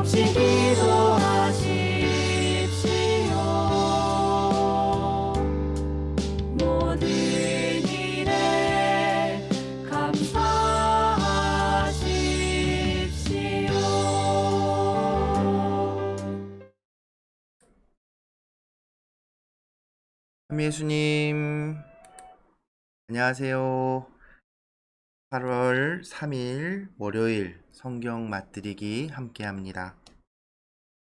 없이 기도하십시오. 모든 일에 감사하십시오. 예수님, 안녕하세요. 8월 3일 월요일 성경 맛드리기 함께합니다.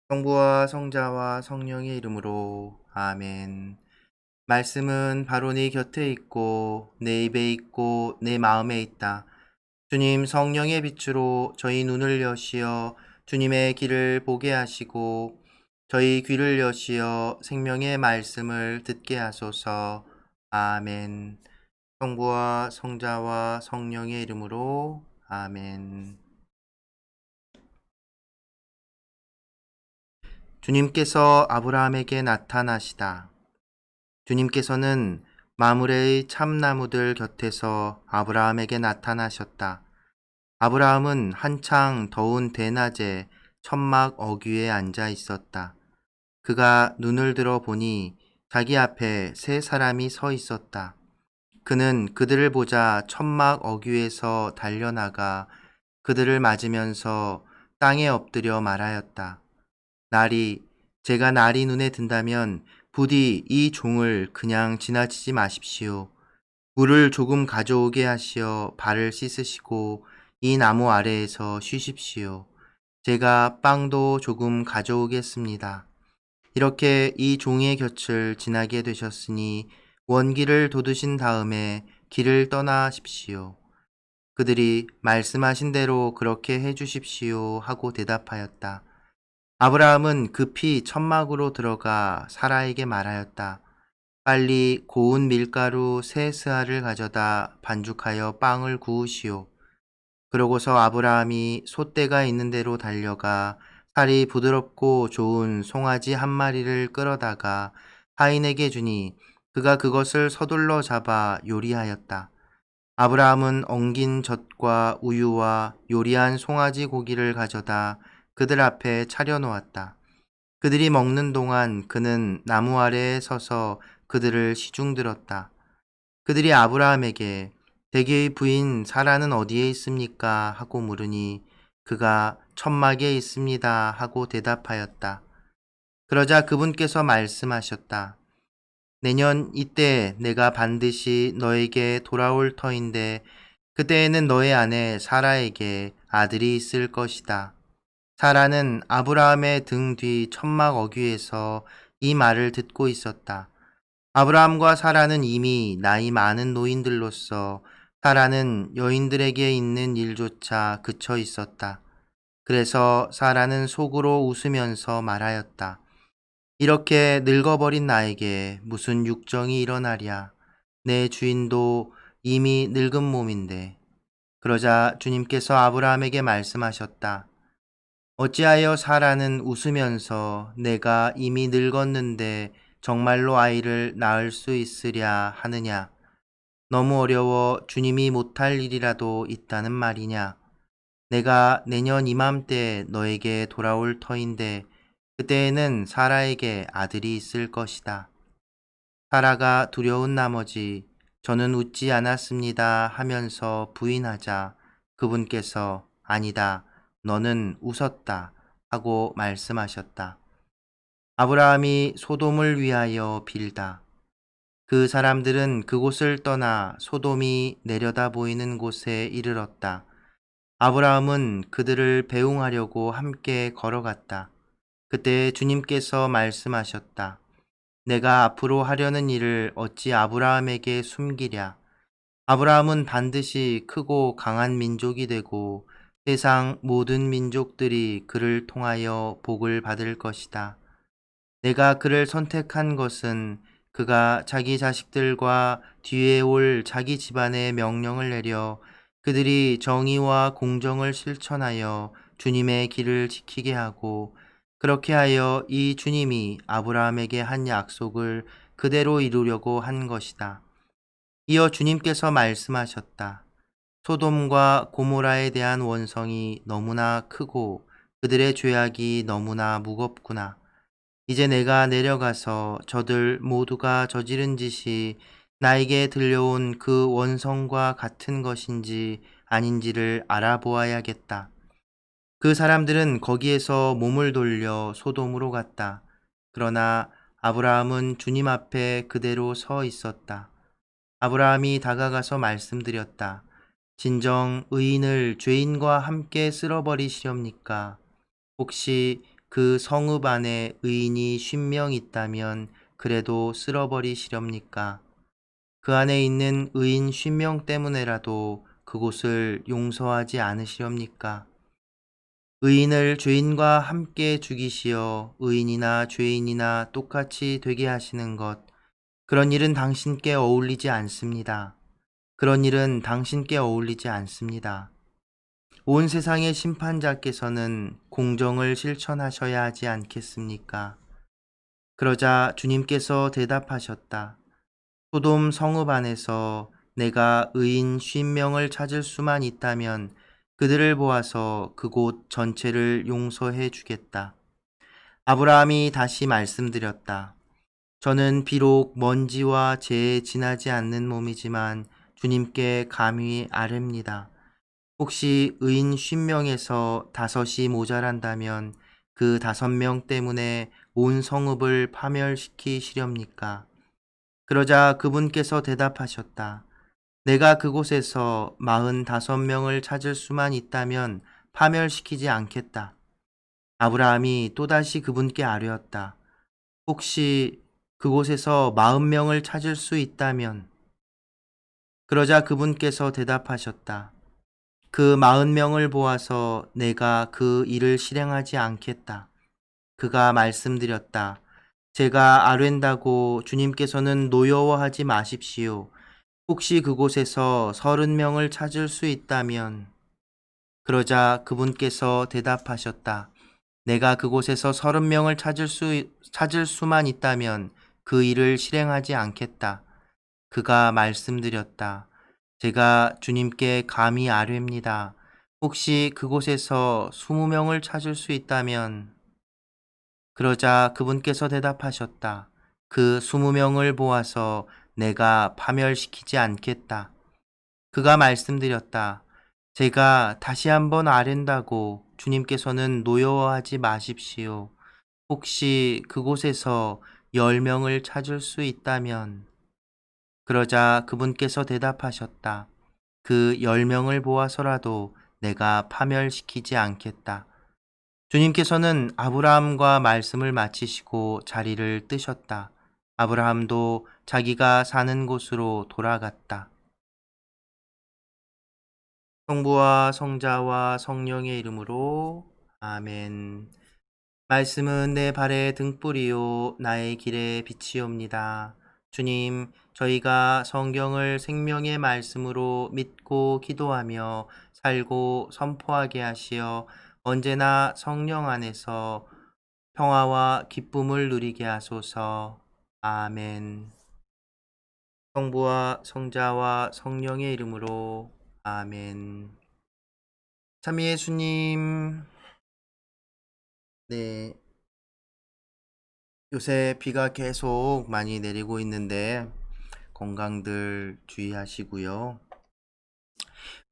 성부와 성자와 성령의 이름으로 아멘. 말씀은 바로 네 곁에 있고 내 입에 있고 내 마음에 있다. 주님 성령의 빛으로 저희 눈을 여시어 주님의 길을 보게 하시고 저희 귀를 여시어 생명의 말씀을 듣게 하소서. 아멘. 성부와 성자와 성령의 이름으로 아멘. 주님께서 아브라함에게 나타나시다. 주님께서는 마므레의 참나무들 곁에서 아브라함에게 나타나셨다. 아브라함은 한창 더운 대낮에 천막 어귀에 앉아 있었다. 그가 눈을 들어 보니 자기 앞에 세 사람이 서 있었다. 그는 그들을 보자 천막 어귀에서 달려나가 그들을 맞으면서 땅에 엎드려 말하였다. 제가 날이 눈에 든다면 부디 이 종을 그냥 지나치지 마십시오. 물을 조금 가져오게 하시어 발을 씻으시고 이 나무 아래에서 쉬십시오. 제가 빵도 조금 가져오겠습니다. 이렇게 이 종의 곁을 지나게 되셨으니 원기를 돋우신 다음에 길을 떠나십시오. 그들이 말씀하신 대로 그렇게 해주십시오 하고 대답하였다. 아브라함은 급히 천막으로 들어가 사라에게 말하였다. 빨리 고운 밀가루 세 스아를 가져다 반죽하여 빵을 구우시오. 그러고서 아브라함이 솥대가 있는 데로 달려가 살이 부드럽고 좋은 송아지 한 마리를 끌어다가 하인에게 주니 그가 그것을 서둘러 잡아 요리하였다. 아브라함은 엉긴 젖과 우유와 요리한 송아지 고기를 가져다 그들 앞에 차려놓았다. 그들이 먹는 동안 그는 나무 아래에 서서 그들을 시중들었다. 그들이 아브라함에게 대개의 부인 사라는 어디에 있습니까? 하고 물으니 그가 천막에 있습니다 하고 대답하였다. 그러자 그분께서 말씀하셨다. 내년 이때 내가 반드시 너에게 돌아올 터인데 그때에는 너의 아내 사라에게 아들이 있을 것이다. 사라는 아브라함의 등 뒤 천막 어귀에서 이 말을 듣고 있었다. 아브라함과 사라는 이미 나이 많은 노인들로서 사라는 여인들에게 있는 일조차 그쳐 있었다. 그래서 사라는 속으로 웃으면서 말하였다. 이렇게 늙어버린 나에게 무슨 육정이 일어나랴. 내 주인도 이미 늙은 몸인데. 그러자 주님께서 아브라함에게 말씀하셨다. 어찌하여 사라는 웃으면서 내가 이미 늙었는데 정말로 아이를 낳을 수 있으랴 하느냐. 너무 어려워 주님이 못할 일이라도 있다는 말이냐. 내가 내년 이맘때 너에게 돌아올 터인데 그때에는 사라에게 아들이 있을 것이다. 사라가 두려운 나머지 저는 웃지 않았습니다 하면서 부인하자 그분께서 아니다. 너는 웃었다 하고 말씀하셨다. 아브라함이 소돔을 위하여 빌다. 그 사람들은 그곳을 떠나 소돔이 내려다 보이는 곳에 이르렀다. 아브라함은 그들을 배웅하려고 함께 걸어갔다. 그때 주님께서 말씀하셨다. 내가 앞으로 하려는 일을 어찌 아브라함에게 숨기랴. 아브라함은 반드시 크고 강한 민족이 되고 세상 모든 민족들이 그를 통하여 복을 받을 것이다. 내가 그를 선택한 것은 그가 자기 자식들과 뒤에 올 자기 집안에 명령을 내려 그들이 정의와 공정을 실천하여 주님의 길을 지키게 하고 그렇게 하여 이 주님이 아브라함에게 한 약속을 그대로 이루려고 한 것이다. 이어 주님께서 말씀하셨다. 소돔과 고모라에 대한 원성이 너무나 크고 그들의 죄악이 너무나 무겁구나. 이제 내가 내려가서 저들 모두가 저지른 짓이 나에게 들려온 그 원성과 같은 것인지 아닌지를 알아보아야겠다. 그 사람들은 거기에서 몸을 돌려 소돔으로 갔다. 그러나 아브라함은 주님 앞에 그대로 서 있었다. 아브라함이 다가가서 말씀드렸다. 진정 의인을 죄인과 함께 쓸어버리시렵니까? 혹시 그 성읍 안에 의인이 50명 있다면 그래도 쓸어버리시렵니까? 그 안에 있는 의인 50명 때문에라도 그곳을 용서하지 않으시렵니까? 의인을 죄인과 함께 죽이시어 의인이나 죄인이나 똑같이 되게 하시는 것, 그런 일은 당신께 어울리지 않습니다. 그런 일은 당신께 어울리지 않습니다. 온 세상의 심판자께서는 공정을 실천하셔야 하지 않겠습니까? 그러자 주님께서 대답하셨다. 소돔 성읍 안에서 내가 의인 50명을 찾을 수만 있다면 그들을 보아서 그곳 전체를 용서해 주겠다. 아브라함이 다시 말씀드렸다. 저는 비록 먼지와 재에 지나지 않는 몸이지만 주님께 감히 아뢰입니다. 혹시 의인 50명에서 5이 모자란다면 그 5명 때문에 온 성읍을 파멸시키시렵니까? 그러자 그분께서 대답하셨다. 내가 그곳에서 45명을 찾을 수만 있다면 파멸시키지 않겠다. 아브라함이 또다시 그분께 아뢰었다. 혹시 그곳에서 40명을 찾을 수 있다면? 그러자 그분께서 대답하셨다. 그 40명을 보아서 내가 그 일을 실행하지 않겠다. 그가 말씀드렸다. 제가 아뢰다고 주님께서는 노여워하지 마십시오. 혹시 그곳에서 30명을 찾을 수 있다면? 그러자 그분께서 대답하셨다. 내가 그곳에서 30명을 찾을 수만 있다면 그 일을 실행하지 않겠다. 그가 말씀드렸다. 제가 주님께 감히 아뢰입니다. 혹시 그곳에서 20명을 찾을 수 있다면? 그러자 그분께서 대답하셨다. 그 20명을 보아서 내가 파멸시키지 않겠다. 그가 말씀드렸다. 제가 다시 한번 아랜다고 주님께서는 노여워하지 마십시오. 혹시 그곳에서 10명을 찾을 수 있다면? 그러자 그분께서 대답하셨다. 그 10명을 보아서라도 내가 파멸시키지 않겠다. 주님께서는 아브라함과 말씀을 마치시고 자리를 뜨셨다. 아브라함도 자기가 사는 곳으로 돌아갔다. 성부와 성자와 성령의 이름으로 아멘. 말씀은 내 발의 등불이요 나의 길의 빛이옵니다. 주님, 저희가 성경을 생명의 말씀으로 믿고 기도하며 살고 선포하게 하시어 언제나 성령 안에서 평화와 기쁨을 누리게 하소서. 아멘. 성부와 성자와 성령의 이름으로 아멘. 참 예수님, 네, 요새 비가 계속 많이 내리고 있는데 건강들 주의하시고요.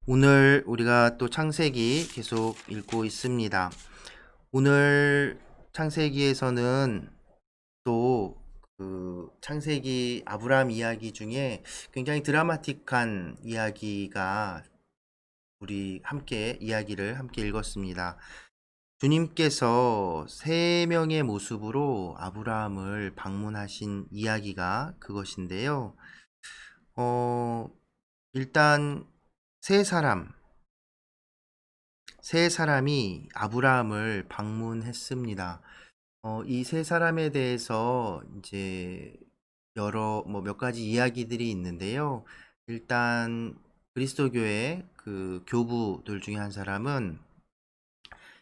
오늘 우리가 또 창세기 계속 읽고 있습니다. 오늘 창세기에서는 또 그 창세기 아브라함 이야기 중에 굉장히 드라마틱한 이야기가 우리 함께 이야기를 함께 읽었습니다. 주님께서 세 명의 모습으로 아브라함을 방문하신 이야기가 그것인데요. 일단 세 사람이 아브라함을 방문했습니다. 이 세 사람에 대해서 이제 여러 몇 가지 이야기들이 있는데요. 일단 그리스도교의 그 교부들 중에 한 사람은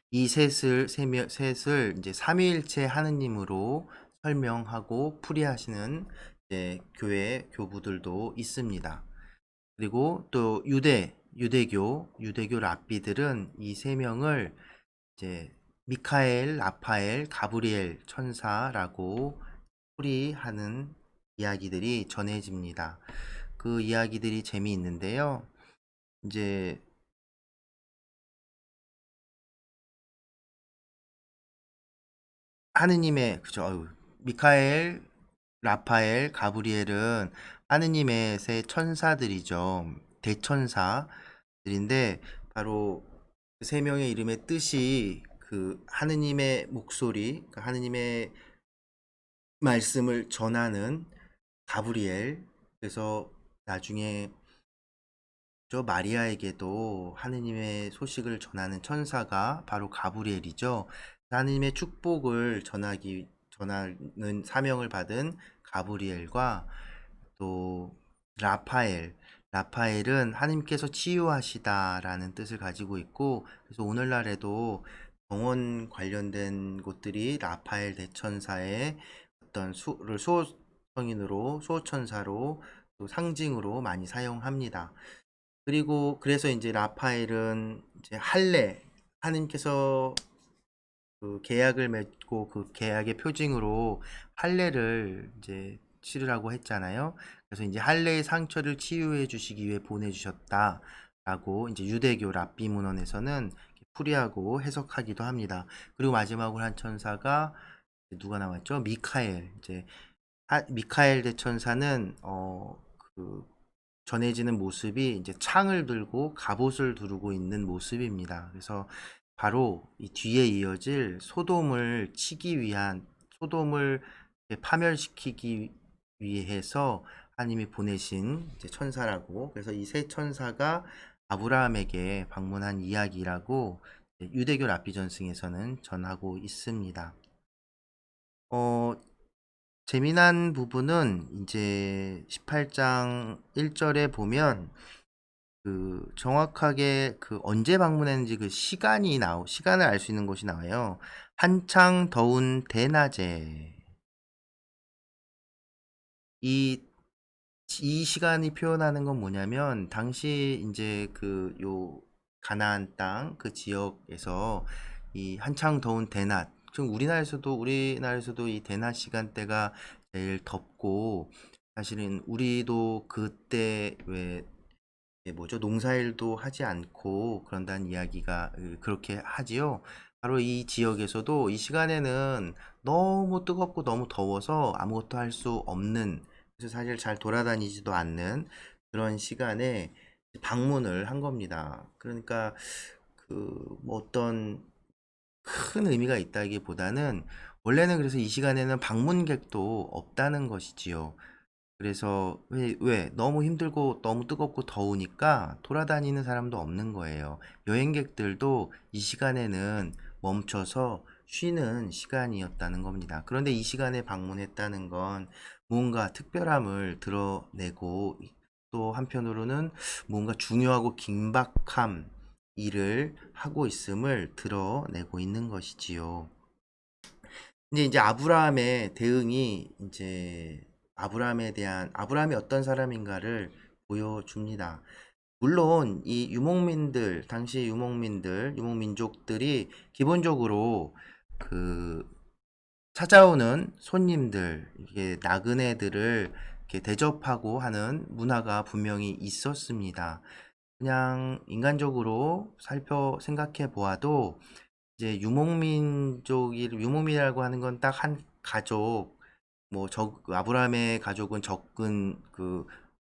이 셋을 이제 삼위일체 하느님으로 설명하고 풀이하시는 이제 교회 교부들도 있습니다. 그리고 또 유대교 랍비들은 이 세 명을 이제 미카엘, 라파엘, 가브리엘 천사라고 풀이하는 이야기들이 전해집니다. 그 이야기들이 재미있는데요. 이제 하느님의 그죠? 미카엘, 라파엘, 가브리엘은 하느님의 세 천사들이죠. 대천사들인데 바로 그 세 명의 이름의 뜻이 그 하느님의 목소리, 그 하느님의 말씀을 전하는 가브리엘. 그래서 나중에 저 마리아에게도 하느님의 소식을 전하는 천사가 바로 가브리엘이죠. 하느님의 축복을 전하는 사명을 받은 가브리엘과 또 라파엘. 라파엘은 하나님께서 치유하시다라는 뜻을 가지고 있고, 그래서 오늘날에도 병원 관련된 곳들이 라파엘 대천사의 어떤 수호성인으로, 수호천사로 또 상징으로 많이 사용합니다. 그리고 그래서 이제 라파엘은 이제 하느님께서 그 계약을 맺고 그 계약의 표징으로 할례를 이제 치르라고 했잖아요. 그래서 이제 할례의 상처를 치유해 주시기 위해 보내주셨다라고 이제 유대교 랍비 문헌에서는 풀이하고 해석하기도 합니다. 그리고 마지막으로 한 천사가 누가 나왔죠? 미카엘. 이제 미카엘 대천사는 그 전해지는 모습이 이제 창을 들고 갑옷을 두르고 있는 모습입니다. 그래서 바로 이 뒤에 이어질 소돔을 치기 위한, 소돔을 파멸시키기 위해서 하나님이 보내신 이제 천사라고, 그래서 이 세 천사가 아브라함에게 방문한 이야기라고 유대교 랍비전승에서는 전하고 있습니다. 재미난 부분은 이제 18장 1절에 보면 그 정확하게 그 언제 방문했는지 그 시간을 알 수 있는 곳이 나와요. 한창 더운 대낮에. 이, 이 시간이 표현하는 건 뭐냐면, 당시 이제 가나안 땅 그 지역에서 이 한창 더운 대낮, 지금 우리나라에서도 이 대낮 시간대가 제일 덥고, 사실은 우리도 그때 뭐죠? 농사일도 하지 않고 그런다는 이야기가 그렇게 하지요. 바로 이 지역에서도 이 시간에는 너무 뜨겁고 너무 더워서 아무것도 할 수 없는, 그래서 사실 잘 돌아다니지도 않는 그런 시간에 방문을 한 겁니다. 그러니까 뭐 어떤 큰 의미가 있다기보다는 원래는, 그래서 이 시간에는 방문객도 없다는 것이지요. 그래서 왜 너무 힘들고 너무 뜨겁고 더우니까 돌아다니는 사람도 없는 거예요. 여행객들도 이 시간에는 멈춰서 쉬는 시간이었다는 겁니다. 그런데 이 시간에 방문했다는 건 뭔가 특별함을 드러내고, 또 한편으로는 뭔가 중요하고 긴박함 일을 하고 있음을 드러내고 있는 것이지요. 근데 이제 아브라함의 대응이 이제 아브라함이 어떤 사람인가를 보여줍니다. 물론 이 당시 유목민족들이 기본적으로 그 찾아오는 손님들, 이게 나그네들을 이렇게 대접하고 하는 문화가 분명히 있었습니다. 그냥 인간적으로 생각해 보아도 이제 유목민이라고 하는 건 딱 한 가족, 아브라함의 가족은 적은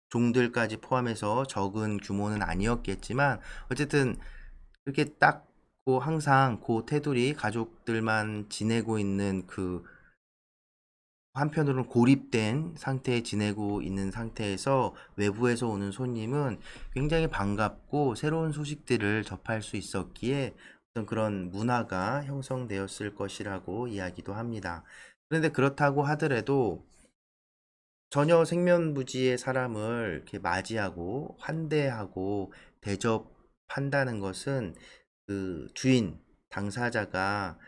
종들까지 포함해서 적은 규모는 아니었겠지만, 어쨌든 그렇게 딱 항상 테두리 가족들만 지내고 있는 한편으로는 고립된 상태에 지내고 있는 상태에서 외부에서 오는 손님은 굉장히 반갑고 새로운 소식들을 접할 수 있었기에 어떤 그런 문화가 형성되었을 것이라고 이야기도 합니다. 그런데 그렇다고 하더라도 전혀 생면부지의 사람을 이렇게 맞이하고 환대하고 대접한다는 것은 그 당사자가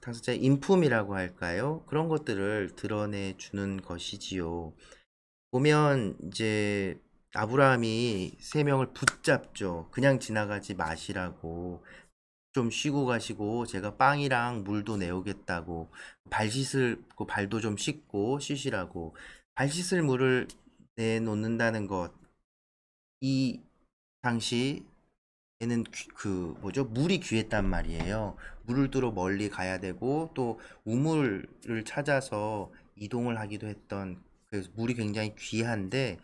당사자의 인품이라고 할까요? 그런 것들을 드러내 주는 것이지요. 보면 이제 아브라함이 세 명을 붙잡죠. 그냥 지나가지 마시라고. 좀 쉬고 가시고 제가 빵이랑 물도 내오겠다고 발 씻을 그 발도 좀 씻고 쉬시라고 발 씻을 물을 내놓는다는 것 이 당시에는 그 뭐죠? 물이 귀했단 말이에요. 물을 뜨러 멀리 가야 되고 또 우물을 찾아서 이동을 하기도 했던 그래서 물이 굉장히 귀한데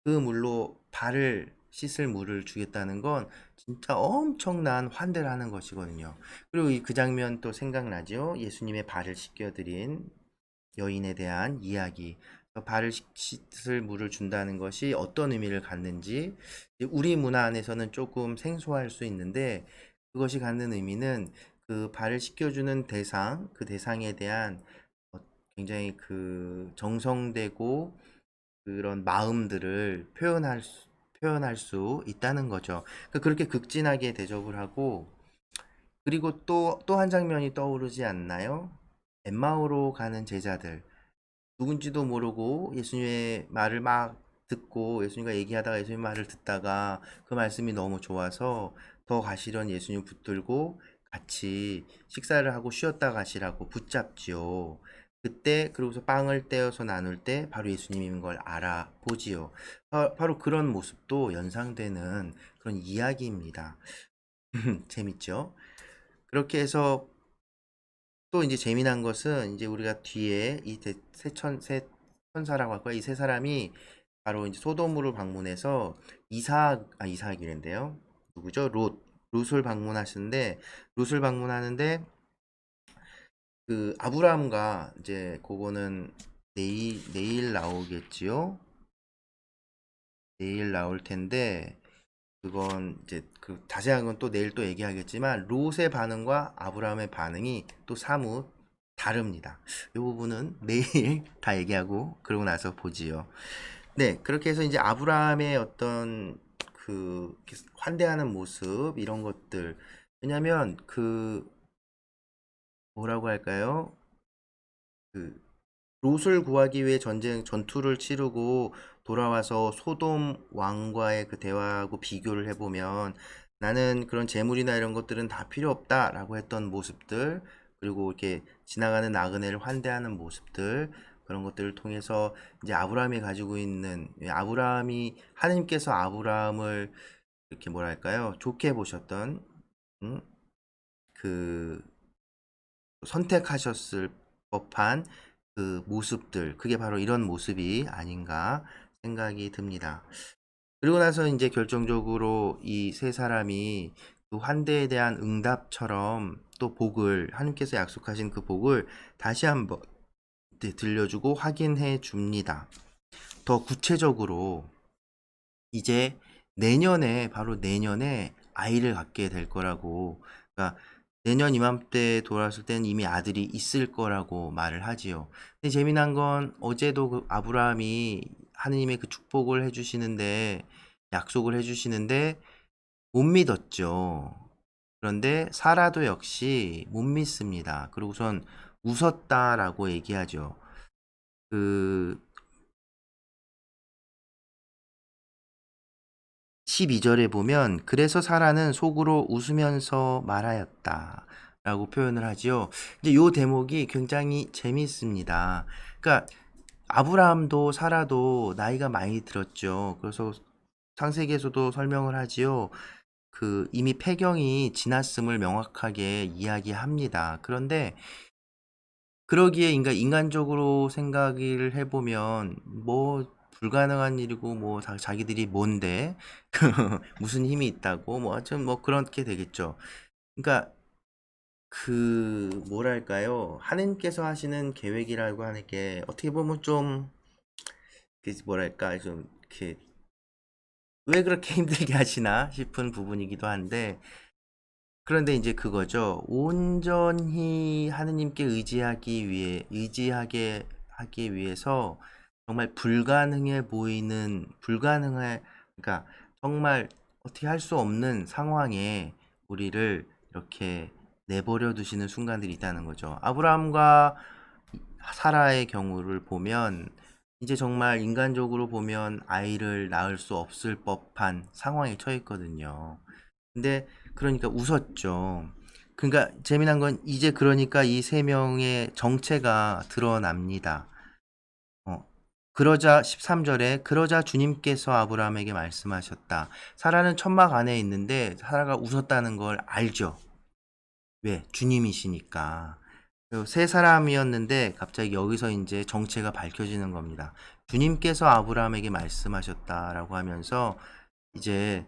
그 물로 발을 씻을 물을 주겠다는 건 진짜 엄청난 환대를 하는 것이거든요. 그리고 그 장면 또 생각나죠? 예수님의 발을 씻겨드린 여인에 대한 이야기. 발을 씻을 물을 준다는 것이 어떤 의미를 갖는지 우리 문화 안에서는 조금 생소할 수 있는데 그것이 갖는 의미는 그 발을 씻겨주는 대상, 그 대상에 대한 굉장히 그 정성되고 그런 마음들을 표현할 수 있다는 거죠. 그러니까 그렇게 극진하게 대접을 하고 그리고 또 한 장면이 떠오르지 않나요? 엠마오로 가는 제자들 누군지도 모르고 예수님의 말을 막 듣고 예수님과 얘기하다가 예수님 말을 듣다가 그 말씀이 너무 좋아서 더 가시던 예수님 붙들고 같이 식사를 하고 쉬었다 가시라고 붙잡지요. 그때 그러고서 빵을 떼어서 나눌 때 바로 예수님인 걸 알아보지요. 바로 그런 모습도 연상되는 그런 이야기입니다. 재밌죠? 그렇게 해서 또 이제 재미난 것은 이제 우리가 뒤에 세 천사라고 할 거야. 이 세 사람이 바로 이제 소돔으로 방문해서 이삭이란데요. 누구죠? 롯을 방문하시는데 롯을 방문하는데 그 아브라함과 이제 그거는 내일 나오겠지요. 내일 나올 텐데 그건 이제 그 자세한 건 또 내일 또 얘기하겠지만 롯의 반응과 아브라함의 반응이 또 사뭇 다릅니다. 이 부분은 내일 다 얘기하고 그러고 나서 보지요. 네, 그렇게 해서 이제 아브라함의 어떤 그 환대하는 모습 이런 것들 왜냐면 그 뭐라고 할까요? 그 롯을 구하기 위해 전투를 치르고 돌아와서 소돔 왕과의 그 대화하고 비교를 해보면 나는 그런 재물이나 이런 것들은 다 필요 없다라고 했던 모습들, 그리고 이렇게 지나가는 나그네를 환대하는 모습들, 그런 것들을 통해서 이제 아브라함이 가지고 있는, 하나님께서 아브라함을 이렇게 뭐랄까요, 좋게 보셨던, 음, 그 선택하셨을 법한 그 모습들, 그게 바로 이런 모습이 아닌가 생각이 듭니다. 그리고 나서 이제 결정적으로 이 세 사람이 그 환대에 대한 응답처럼 또 하나님께서 약속하신 그 복을 다시 한번 들려주고 확인해 줍니다. 더 구체적으로 이제 바로 내년에 아이를 갖게 될 거라고, 그러니까 내년 이맘때 돌아왔을 때는 이미 아들이 있을 거라고 말을 하지요. 근데 재미난 건 어제도 그 아브라함이 하느님의 그 축복을 해주시는데, 약속을 해주시는데 못 믿었죠. 그런데 사라도 역시 못 믿습니다. 그리고선 웃었다라고 얘기하죠. 그 12절에 보면 그래서 사라는 속으로 웃으면서 말하였다 라고 표현을 하지요. 이제 요 대목이 굉장히 재미있습니다. 그러니까 아브라함도 사라도 나이가 많이 들었죠. 그래서 창세기에서도 설명을 하지요. 그 이미 폐경이 지났음을 명확하게 이야기합니다. 그런데 그러기에 인간적으로 생각을 해보면 뭐 불가능한 일이고 뭐 자기들이 뭔데 무슨 힘이 있다고 뭐 하여튼 뭐 그렇게 되겠죠. 그러니까 그 뭐랄까요, 하느님께서 하시는 계획이라고 하는 게 어떻게 보면 좀 뭐랄까 좀 이렇게 왜 그렇게 힘들게 하시나 싶은 부분이기도 한데, 그런데 이제 그거죠. 온전히 하느님께 의지하게 하기 위해서 정말 그러니까 정말 어떻게 할 수 없는 상황에 우리를 이렇게 내버려 두시는 순간들이 있다는 거죠. 아브라함과 사라의 경우를 보면 이제 정말 인간적으로 보면 아이를 낳을 수 없을 법한 상황에 처했거든요. 근데 그러니까 웃었죠. 그러니까 재미난 건 이제 그러니까 이 세 명의 정체가 드러납니다. 그러자 13절에 그러자 주님께서 아브라함에게 말씀하셨다. 사라는 천막 안에 있는데 사라가 웃었다는 걸 알죠. 왜? 주님이시니까. 세 사람이었는데 갑자기 여기서 이제 정체가 밝혀지는 겁니다. 주님께서 아브라함에게 말씀하셨다라고 하면서 이제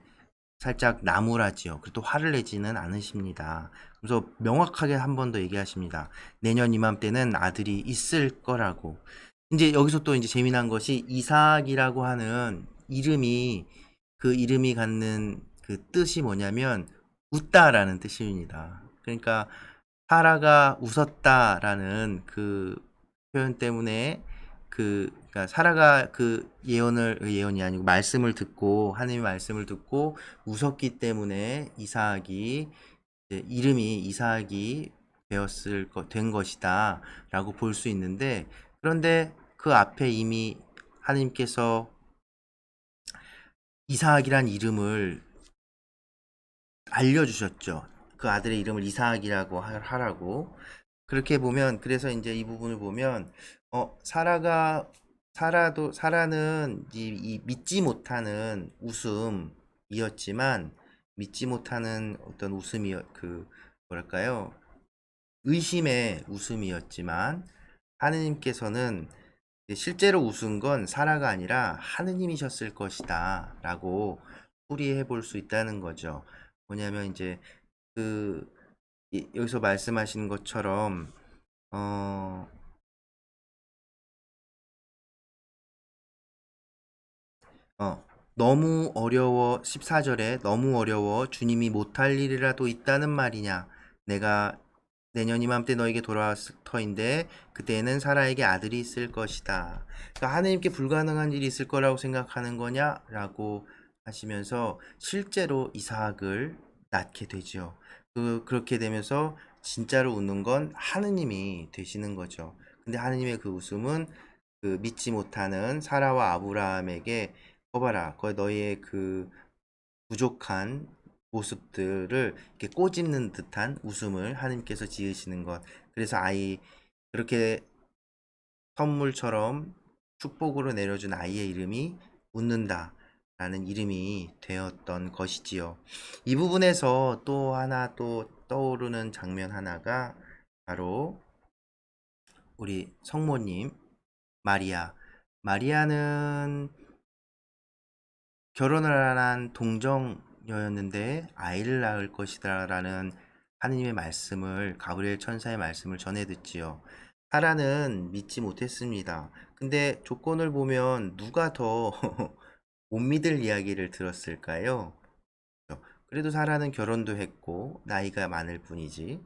살짝 나무라지요. 그리고 또 화를 내지는 않으십니다. 그래서 명확하게 한 번 더 얘기하십니다. 내년 이맘때는 아들이 있을 거라고. 이제 여기서 또 이제 재미난 것이 이삭이라고 하는 이름이 그 이름이 갖는 그 뜻이 뭐냐면 웃다라는 뜻입니다. 그러니까 사라가 웃었다라는 그 표현 때문에 그러니까 사라가 그 예언이 아니고 말씀을 듣고 하나님의 말씀을 듣고 웃었기 때문에 이삭이 이름이 이삭이 된 것이다라고 볼 수 있는데 그런데 그 앞에 이미 하나님께서 이삭이란 이름을 알려주셨죠. 그 아들의 이름을 이삭이라고 하라고. 그렇게 보면 그래서 이제 이 부분을 보면 사라는 이 믿지 못하는 웃음이었지만 믿지 못하는 어떤 그 뭐랄까요? 의심의 웃음이었지만 하느님께서는 실제로 웃은 건 사라가 아니라 하느님이셨을 것이다 라고 풀이해 볼 수 있다는 거죠. 뭐냐면 이제 그 여기서 말씀하신 것처럼 어, 너무 어려워 14절에 너무 어려워 주님이 못할 일이라도 있다는 말이냐 내가 내년 이맘때 너에게 돌아왔을 터인데 그때에는 사라에게 아들이 있을 것이다. 그러니까 하나님께 불가능한 일이 있을 거라고 생각하는 거냐라고 하시면서 실제로 이삭을 낳게 되죠. 그렇게 되면서 진짜로 웃는 건 하느님이 되시는 거죠. 근데 하느님의 그 웃음은 그 믿지 못하는 사라와 아브라함에게 봐라, 너희의 그 부족한 모습들을 이렇게 꼬집는 듯한 웃음을 하나님께서 지으시는 것. 그래서 그렇게 선물처럼 축복으로 내려준 아이의 이름이 웃는다 라는 이름이 되었던 것이지요. 이 부분에서 또 하나 또 떠오르는 장면 하나가 바로 우리 성모님 마리아. 마리아는 결혼을 안 한 동정녀였는데 아이를 낳을 것이다 라는 하느님의 말씀을 가브리엘 천사의 말씀을 전해 듣지요. 사라는 믿지 못했습니다. 근데 조건을 보면 누가 더 못 믿을 이야기를 들었을까요? 그래도 사라는 결혼도 했고 나이가 많을 뿐이지.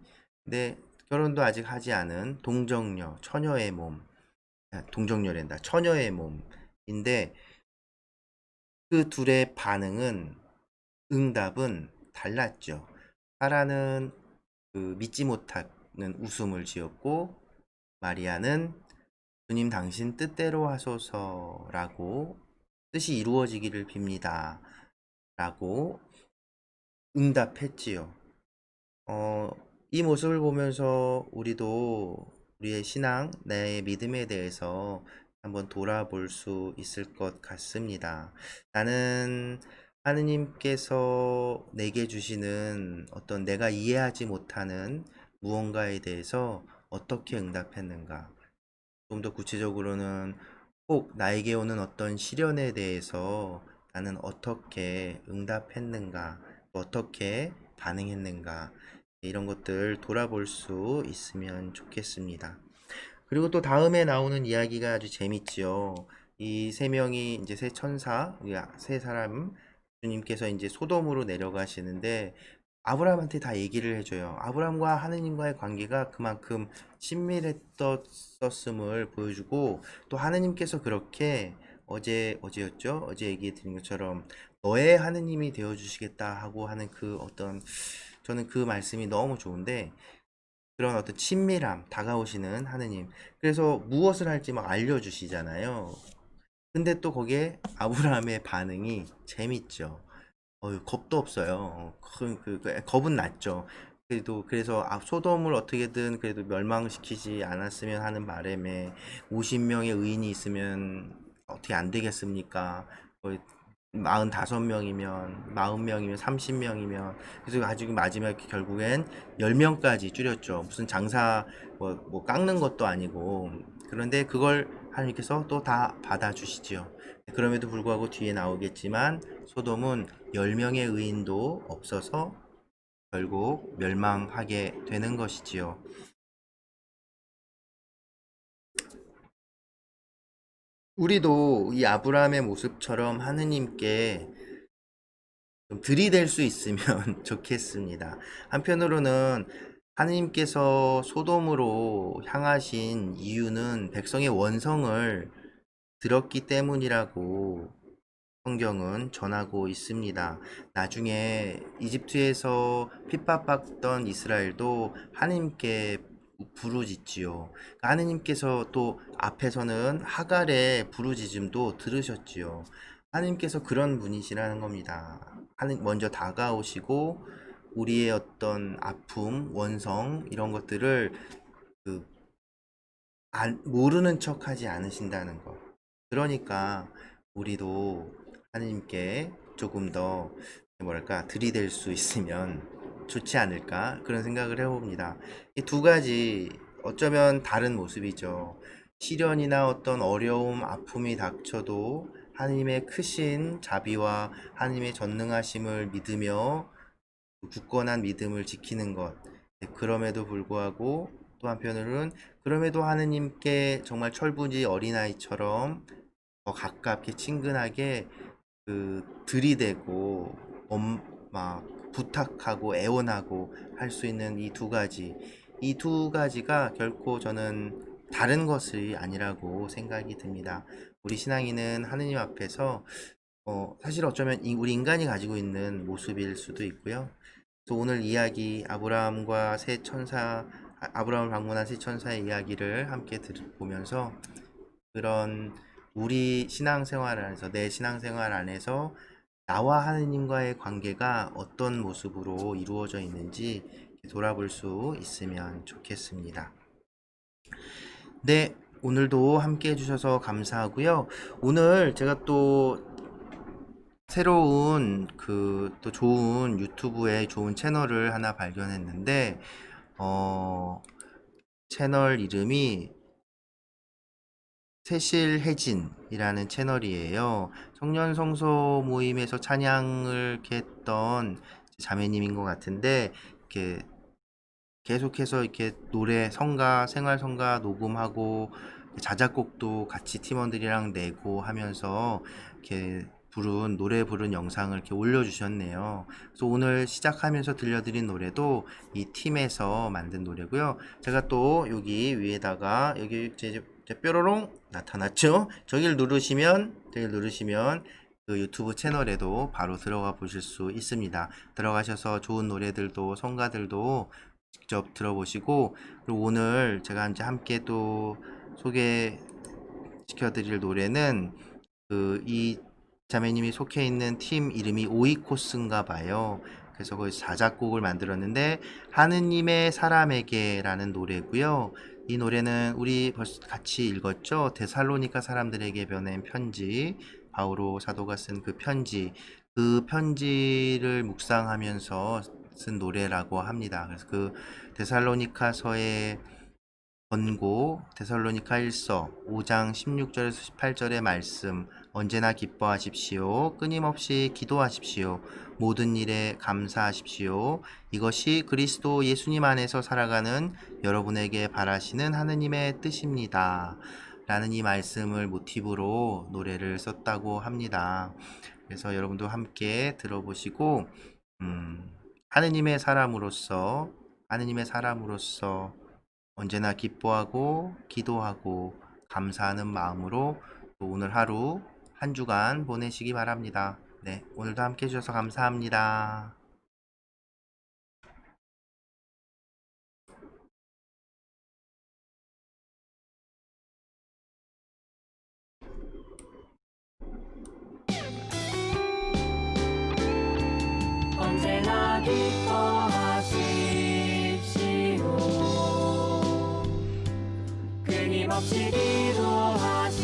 근데 결혼도 아직 하지 않은 동정녀, 처녀의 몸, 동정녀랜다. 처녀의 몸인데 그 둘의 응답은 달랐죠. 사라는 그 믿지 못하는 웃음을 지었고 마리아는 주님 당신 뜻대로 하소서라고 뜻이 이루어지기를 빕니다. 라고 응답했지요. 이 모습을 보면서 우리도 우리의 신앙, 내 믿음에 대해서 한번 돌아볼 수 있을 것 같습니다. 나는 하느님께서 내게 주시는 어떤 내가 이해하지 못하는 무언가에 대해서 어떻게 응답했는가? 좀 더 구체적으로는 꼭 나에게 오는 어떤 시련에 대해서 나는 어떻게 응답했는가, 어떻게 반응했는가, 이런 것들 돌아볼 수 있으면 좋겠습니다. 그리고 또 다음에 나오는 이야기가 아주 재밌지요. 이 세 명이 이제 세 천사, 세 사람 주님께서 이제 소돔으로 내려가시는데 아브라함한테 다 얘기를 해줘요. 아브라함과 하느님과의 관계가 그만큼 친밀했었음을 보여주고 또 하느님께서 그렇게 어제였죠? 어제 얘기해 드린 것처럼 너의 하느님이 되어 주시겠다 하고 하는 그 어떤 저는 그 말씀이 너무 좋은데 그런 어떤 친밀함, 다가오시는 하느님. 그래서 무엇을 할지 막 알려주시잖아요. 근데 또 거기에 아브라함의 반응이 재밌죠. 겁도 없어요. 겁은 났죠. 그래서 소돔을 어떻게든 그래도 멸망시키지 않았으면 하는 바람에 50명의 의인이 있으면 어떻게 안 되겠습니까? 거의 45명이면 40명이면 30명이면 그래서 가지고 마지막에 결국엔 10명까지 줄였죠. 무슨 장사 뭐 깎는 것도 아니고. 그런데 그걸 하나님께서 또 다 받아주시지요. 그럼에도 불구하고 뒤에 나오겠지만 소돔은 10명의 의인도 없어서 결국 멸망하게 되는 것이지요. 우리도 이 아브라함의 모습처럼 하느님께 좀 들이댈 수 있으면 좋겠습니다. 한편으로는 하느님께서 소돔으로 향하신 이유는 백성의 원성을 들었기 때문이라고 성경은 전하고 있습니다. 나중에 이집트에서 핍박받던 이스라엘도 하느님께 부르짖지요. 하느님께서 또 앞에서는 하갈의 부르짖음도 들으셨지요. 하느님께서 그런 분이시라는 겁니다. 먼저 다가오시고 우리의 어떤 아픔, 원성 이런 것들을 그 모르는 척하지 않으신다는 것. 그러니까 우리도 하느님께 조금 더 뭐랄까 들이댈 수 있으면 좋지 않을까 그런 생각을 해봅니다. 이 두 가지 어쩌면 다른 모습이죠. 시련이나 어떤 어려움, 아픔이 닥쳐도 하느님의 크신 자비와 하느님의 전능하심을 믿으며 굳건한 믿음을 지키는 것. 그럼에도 불구하고 또 한편으로는 그럼에도 하느님께 정말 철부지 어린아이처럼 더 가깝게 친근하게 들이대고 막 부탁하고 애원하고 할 수 있는 이 두 가지가 결코 저는 다른 것이 아니라고 생각이 듭니다. 우리 신앙인은 하느님 앞에서 사실 어쩌면 우리 인간이 가지고 있는 모습일 수도 있고요. 또 오늘 이야기 아브라함을 방문한 세 천사의 이야기를 함께 보면서 그런 우리 신앙생활 안에서 내 신앙생활 안에서 나와 하느님과의 관계가 어떤 모습으로 이루어져 있는지 돌아볼 수 있으면 좋겠습니다. 네, 오늘도 함께 해주셔서 감사하고요. 오늘 제가 또 새로운 또 좋은 유튜브에 좋은 채널을 하나 발견했는데 채널 이름이 세실혜진이라는 채널이에요. 청년 성소 모임에서 찬양을 이렇게 했던 자매님인 것 같은데 이렇게 계속해서 이렇게 노래 생활 성가 녹음하고 자작곡도 같이 팀원들이랑 내고 하면서 이렇게 노래 부른 영상을 이렇게 올려주셨네요. 그래서 오늘 시작하면서 들려드린 노래도 이 팀에서 만든 노래고요. 제가 또 여기 위에다가 여기 이제 뾰로롱 나타났죠? 저기를 누르시면 그 유튜브 채널에도 바로 들어가 보실 수 있습니다. 들어가셔서 좋은 노래들도 성가들도 직접 들어보시고, 그리고 오늘 제가 이제 함께 또 소개시켜드릴 노래는 이 자매님이 속해 있는 팀 이름이 오이코스인가 봐요. 그래서 거기서 자작곡을 만들었는데 하느님의 사람에게라는 노래고요. 이 노래는 우리 벌써 같이 읽었죠. 데살로니가 사람들에게 보낸 편지, 바오로 사도가 쓴 그 편지를 묵상하면서 쓴 노래라고 합니다. 그래서 그 데살로니카서의 권고, 데살로니카 1서 5장 16절에서 18절의 말씀, 언제나 기뻐하십시오. 끊임없이 기도하십시오. 모든 일에 감사하십시오. 이것이 그리스도 예수님 안에서 살아가는 여러분에게 바라시는 하느님의 뜻입니다. 라는 이 말씀을 모티브로 노래를 썼다고 합니다. 그래서 여러분도 함께 들어보시고 하느님의 사람으로서 언제나 기뻐하고 기도하고 감사하는 마음으로 또 오늘 하루 한 주간 보내시기 바랍니다. 네, 오늘도 함께 해주셔서 감사합니다. 언제나 기뻐하시 끊임없이 기도하십시오.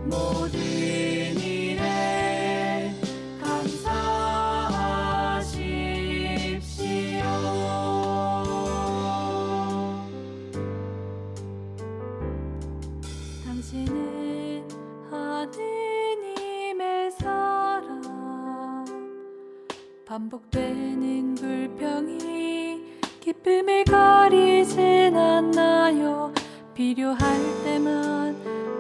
모든 일에 감사하십시오. 당신은 하느님의 사랑, 반복되는 불평이 기쁨을 가리진 않나요? 필요할 때만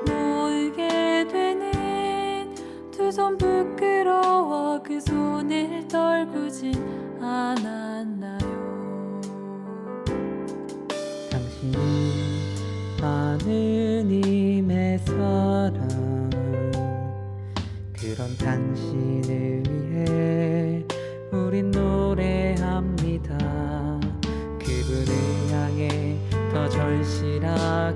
모으게 되는 두 손 부끄러워 그 손을 떨구진 않았나요? 당신은 하느님의 사랑, 그런 당신을 위해 우린 노래합니다. 그분을 향해 더 절실하기를,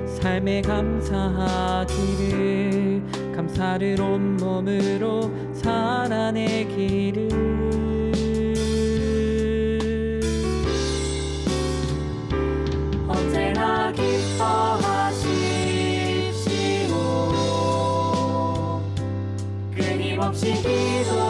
삶에 감사하기를, 감사를 온몸으로 살아내기를. 언제나 기뻐하십시오. 끊임없이 기도